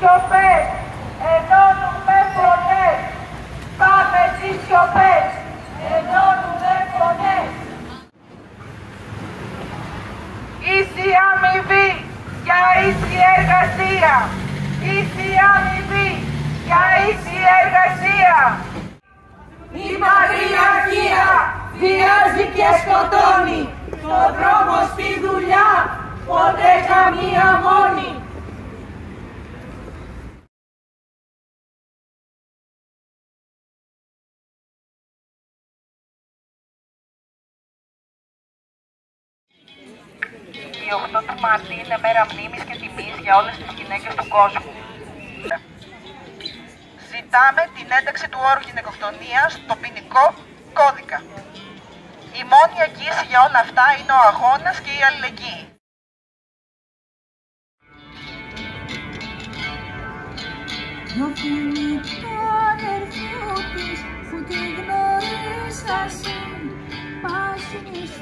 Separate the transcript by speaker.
Speaker 1: σιωπές, ενώνουμε φωνές. Πάμε τις σιωπές, ενώνουμε φωνές. Ίση αμοιβή για ίση εργασία. Ίση αμοιβή για ίση εργασία. Η πατριαρχία βιάζει και σκοτώνει. Το δρόμο στη δουλειά ποτέ καμία μόνη.
Speaker 2: Η 8 του Μάρτη είναι μέρα μνήμης και τιμής για όλες τις γυναίκες του κόσμου. Ζητάμε την ένταξη του όρου γυναικοκτονία στο ποινικό κώδικα. Η μόνη εγγύηση για όλα αυτά είναι ο αγώνας και η αλληλεγγύη.
Speaker 3: Διώχνει το αδερφό της που τη γνωρίσασαν, πάσινες